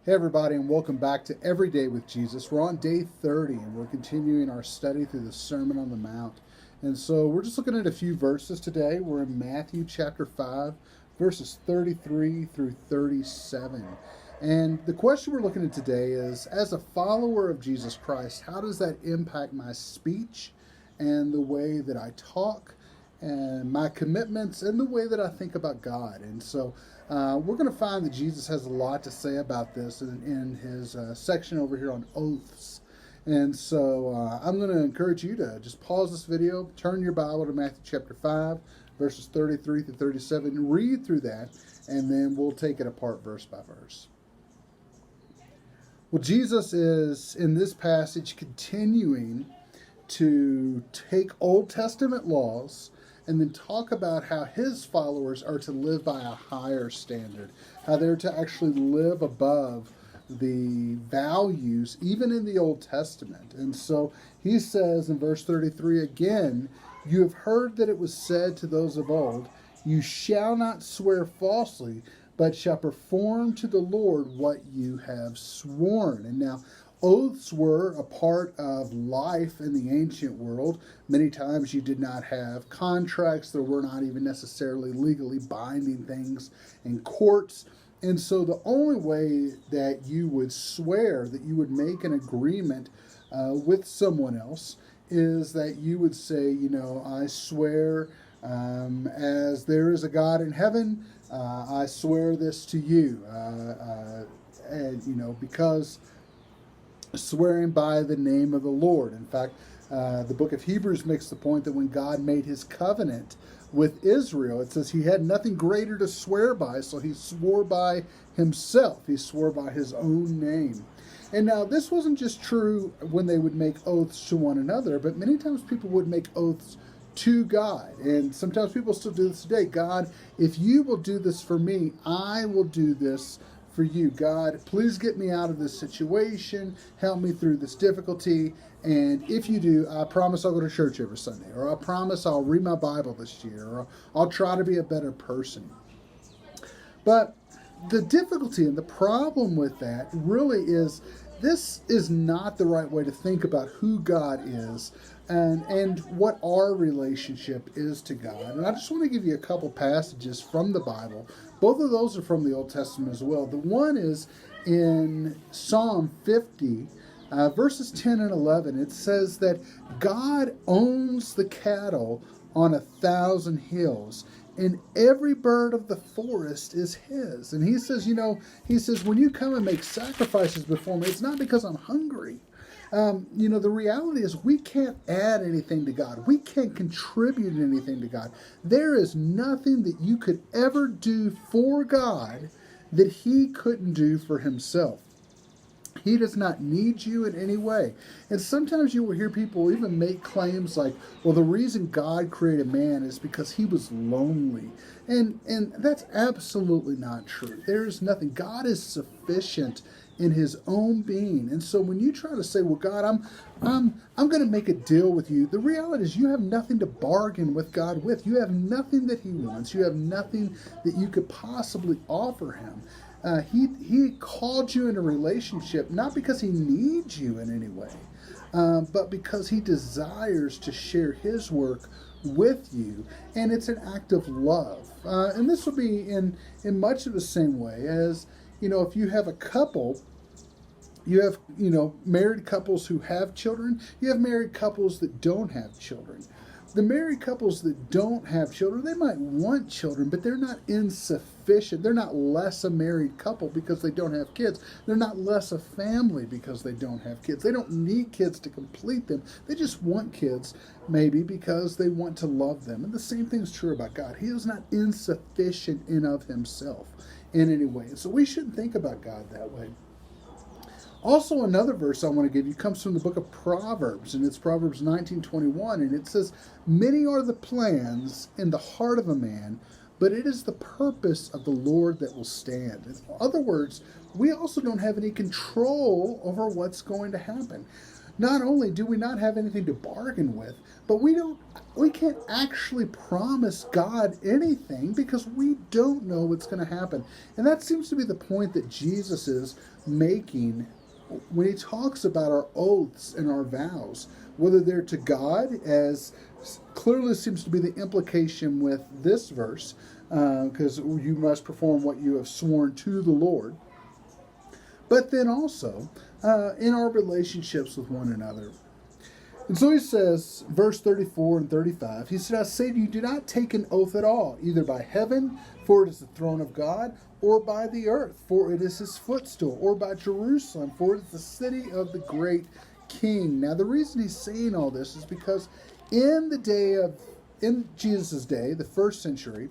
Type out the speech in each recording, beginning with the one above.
Hey, everybody, and welcome back to Every Day with Jesus. We're on day 30, and we're continuing our study through the Sermon on the Mount. And so we're just looking at a few verses today. We're in Matthew chapter 5, verses 33 through 37. And the question we're looking at today is, as a follower of Jesus Christ, how does that impact my speech and the way that I talk and my commitments and the way that I think about God? And so we're going to find that Jesus has a lot to say about this in his section over here on oaths. And so I'm going to encourage you to just pause this video, turn your Bible to Matthew chapter 5, verses 33 through 37, read through that, and then we'll take it apart verse by verse. Well, Jesus is, in this passage, continuing to take Old Testament laws and then talk about how his followers are to live by a higher standard, how they're to actually live above the values, even in the Old Testament. And so he says in verse 33 again, "You have heard that it was said to those of old, 'You shall not swear falsely, but shall perform to the Lord what you have sworn.'" And now, oaths were a part of life in the ancient world. Many times you did not have contracts. There were not even necessarily legally binding things in courts. And so the only way that you would swear, that you would make an agreement with someone else, is that you would say, "I swear as there is a God in heaven, I swear this to you." Because swearing by the name of the Lord. In fact, the book of Hebrews makes the point that when God made his covenant with Israel, it says he had nothing greater to swear by, so he swore by himself. He swore by his own name. And now, this wasn't just true when they would make oaths to one another, but many times people would make oaths to God. And sometimes people still do this today. "God, if you will do this for me, I will do this for you. God, please get me out of this situation. Help me through this difficulty. And if you do, I promise I'll go to church every Sunday. Or I promise I'll read my Bible this year. Or I'll try to be a better person." But the difficulty and the problem with that really is this is not the right way to think about who God is and what our relationship is to God. And I just want to give you a couple passages from the Bible. Both of those are from the Old Testament as well. The one is in Psalm 50, verses 10 and 11. It says that God owns the cattle on 1,000 hills, and every bird of the forest is his. And he says, when you come and make sacrifices before me, it's not because I'm hungry. The reality is we can't add anything to God. We can't contribute anything to God. There is nothing that you could ever do for God that he couldn't do for himself. He does not need you in any way. And sometimes you will hear people even make claims like, "Well, the reason God created man is because he was lonely." And that's absolutely not true. There's nothing. God is sufficient in his own being. And so when you try to say, "Well, God, I'm going to make a deal with you," the reality is you have nothing to bargain with God with. You have nothing that he wants. You have nothing that you could possibly offer him. He called you in a relationship not because he needs you in any way, but because he desires to share his work with you, and it's an act of love. And this will be in much of the same way as, if you have a couple, you have, married couples who have children, you have married couples that don't have children. The married couples that don't have children, they might want children, but they're not insufficient. They're not less a married couple because they don't have kids. They're not less a family because they don't have kids. They don't need kids to complete them. They just want kids, maybe because they want to love them. And the same thing is true about God. He is not insufficient in of himself in any way. So we shouldn't think about God that way. Also, another verse I want to give you comes from the book of Proverbs, and it's Proverbs 19:21, and it says, "Many are the plans in the heart of a man, but it is the purpose of the Lord that will stand." In other words, we also don't have any control over what's going to happen. not only do we not have anything to bargain with, but we can't actually promise God anything because we don't know what's going to happen. And that seems to be the point that Jesus is making when he talks about our oaths and our vows, whether they're to God, as clearly seems to be the implication with this verse, because you must perform what you have sworn to the Lord, but then also in our relationships with one another. And so he says, verse 34 and 35, he said, I say to you, do not take an oath at all, either by heaven, for it is the throne of God, or by the earth, for it is his footstool, or by Jerusalem, for it is the city of the great king. Now, the reason he's saying all this is because in Jesus' day, the first century,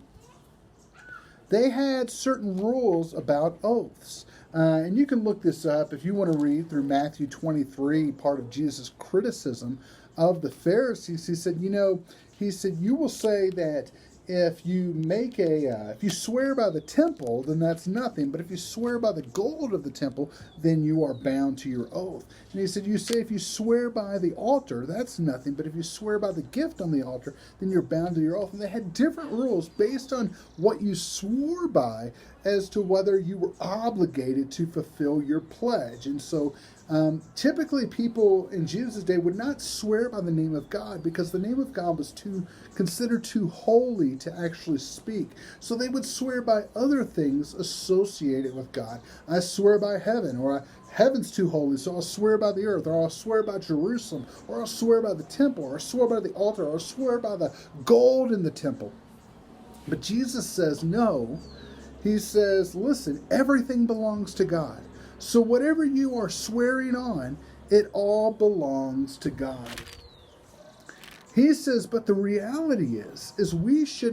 they had certain rules about oaths. And you can look this up if you want to read through Matthew 23, part of Jesus' criticism of the Pharisees. He said, you will say that if you if you swear by the temple, then that's nothing. But if you swear by the gold of the temple, then you are bound to your oath. And he said, you say if you swear by the altar, that's nothing. But if you swear by the gift on the altar, then you're bound to your oath. And they had different rules based on what you swore by as to whether you were obligated to fulfill your pledge. And so typically people in Jesus' day would not swear by the name of God because the name of God was considered too holy to actually speak. So they would swear by other things associated with God. I swear by heaven, or heaven's too holy, so I'll swear by the earth, or I'll swear by Jerusalem, or I'll swear by the temple, or I'll swear by the altar, or I'll swear by the gold in the temple. But Jesus says no. He says, listen, everything belongs to God. So whatever you are swearing on, it all belongs to God. He says, but the reality is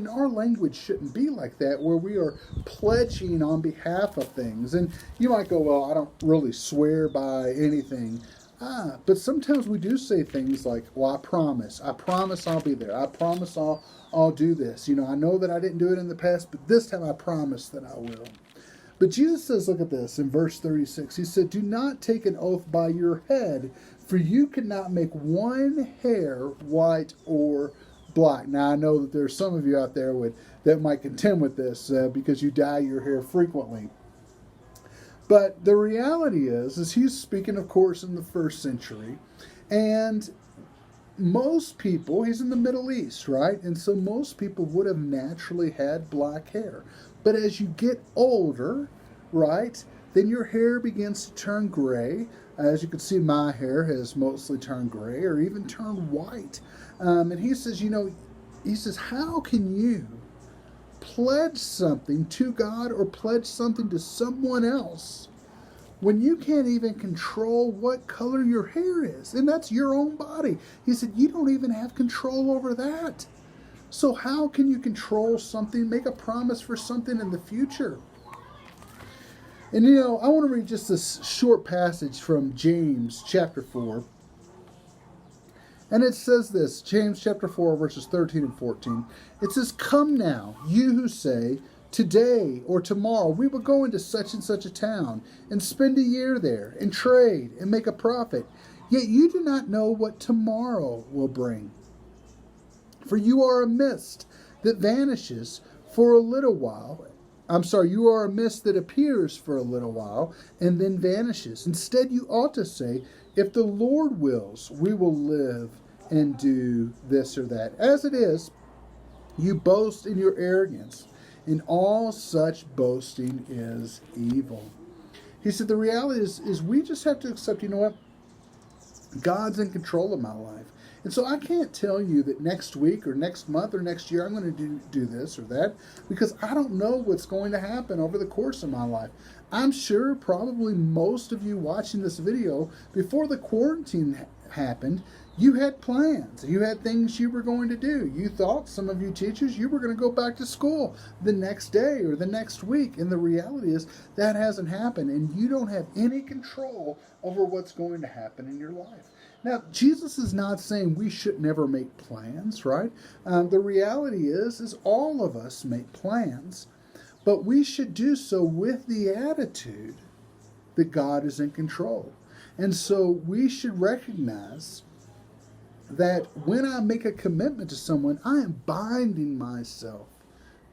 our language shouldn't be like that, where we are pledging on behalf of things. And you might go, well, I don't really swear by anything. But sometimes we do say things like, well, I promise I'll be there. I promise I'll do this. I know that I didn't do it in the past, but this time I promise that I will. But Jesus says, look at this in verse 36. He said, do not take an oath by your head, for you cannot make one hair white or black. Now, I know that there's some of you out there that might contend with this because you dye your hair frequently. But the reality is he's speaking, of course, in the first century. And most people, he's in the Middle East, right? And so most people would have naturally had black hair. But as you get older, right, then your hair begins to turn gray. As you can see, my hair has mostly turned gray or even turned white. And he says, how can you pledge something to God or pledge something to someone else when you can't even control what color your hair is? And that's your own body. He said, you don't even have control over that. So how can you control something, make a promise for something in the future? And I want to read just this short passage from James chapter 4. And it says this, James chapter 4, verses 13 and 14. It says, come now, you who say, today or tomorrow we will go into such and such a town and spend a year there and trade and make a profit. Yet you do not know what tomorrow will bring. For you are a mist that vanishes for a little while. You are a mist that appears for a little while and then vanishes. Instead, you ought to say, if the Lord wills, we will live and do this or that. As it is, you boast in your arrogance, and all such boasting is evil. He said the reality is we just have to accept, God's in control of my life. And so I can't tell you that next week or next month or next year I'm going to do this or that, because I don't know what's going to happen over the course of my life. I'm sure probably most of you watching this video, before the quarantine happened, you had plans. You had things you were going to do. You thought, some of you teachers, you were going to go back to school the next day or the next week. And the reality is that hasn't happened, and you don't have any control over what's going to happen in your life. Now, Jesus is not saying we should never make plans, right? The reality is all of us make plans, but we should do so with the attitude that God is in control. And so we should recognize that when I make a commitment to someone, I am binding myself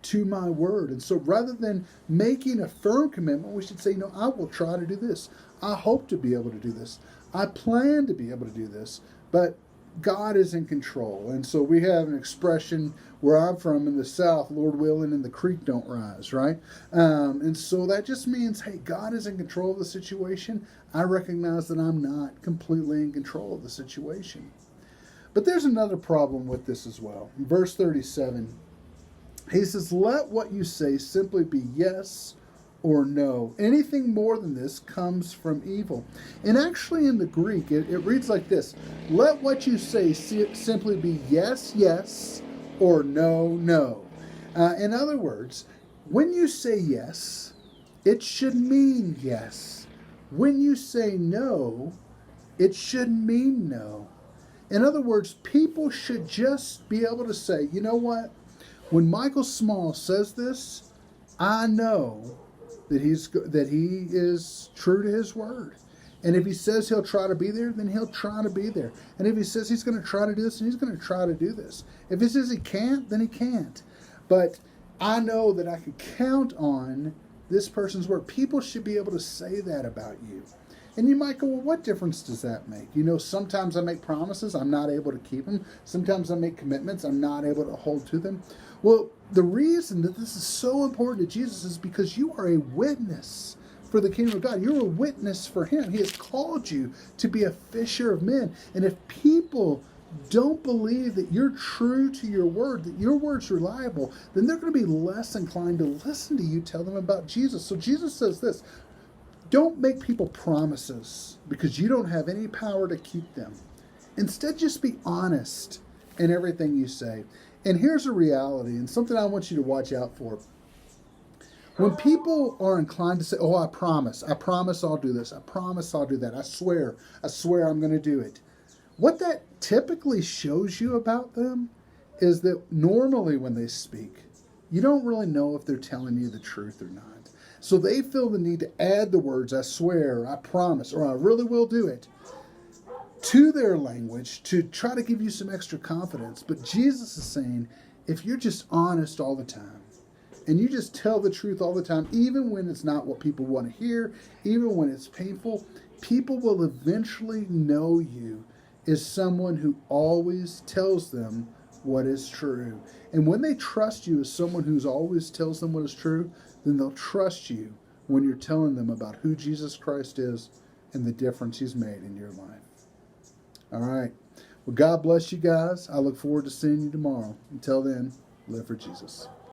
to my word. And so rather than making a firm commitment, we should say, I will try to do this. I hope to be able to do this. I plan to be able to do this. But God is in control. And so we have an expression where I'm from in the South, Lord willing, and the creek don't rise, right? And so that just means, hey, God is in control of the situation. I recognize that I'm not completely in control of the situation. But there's another problem with this as well. In verse 37, he says, let what you say simply be yes or no. Anything more than this comes from evil. And actually in the Greek, it reads like this. Let what you say simply be yes, yes, or no, no. In other words, when you say yes, it should mean yes. When you say no, it should mean no. In other words, people should just be able to say, you know what? When Michael Small says this, I know that he is true to his word. And if he says he'll try to be there, then he'll try to be there. And if he says he's going to try to do this, then he's going to try to do this. If he says he can't, then he can't. But I know that I can count on this person's word. People should be able to say that about you. And you might go, well, what difference does that make? Sometimes I make promises, I'm not able to keep them. Sometimes I make commitments, I'm not able to hold to them. Well, the reason that this is so important to Jesus is because you are a witness for the kingdom of God. You're a witness for him. He has called you to be a fisher of men. And if people don't believe that you're true to your word, that your word's reliable, then they're going to be less inclined to listen to you tell them about Jesus. So Jesus says this, don't make people promises because you don't have any power to keep them. Instead, just be honest in everything you say. And here's a reality and something I want you to watch out for. When people are inclined to say, oh, I promise I'll do this. I promise I'll do that. I swear I'm going to do it. What that typically shows you about them is that normally when they speak, you don't really know if they're telling you the truth or not. So they feel the need to add the words, I swear, I promise, or I really will do it, to their language to try to give you some extra confidence. But Jesus is saying, if you're just honest all the time, and you just tell the truth all the time, even when it's not what people want to hear, even when it's painful, people will eventually know you as someone who always tells them what is true. And when they trust you as someone who's always tells them what is true, then they'll trust you when you're telling them about who Jesus Christ is and the difference he's made in your life. All right. Well, God bless you guys. I look forward to seeing you tomorrow. Until then, live for Jesus.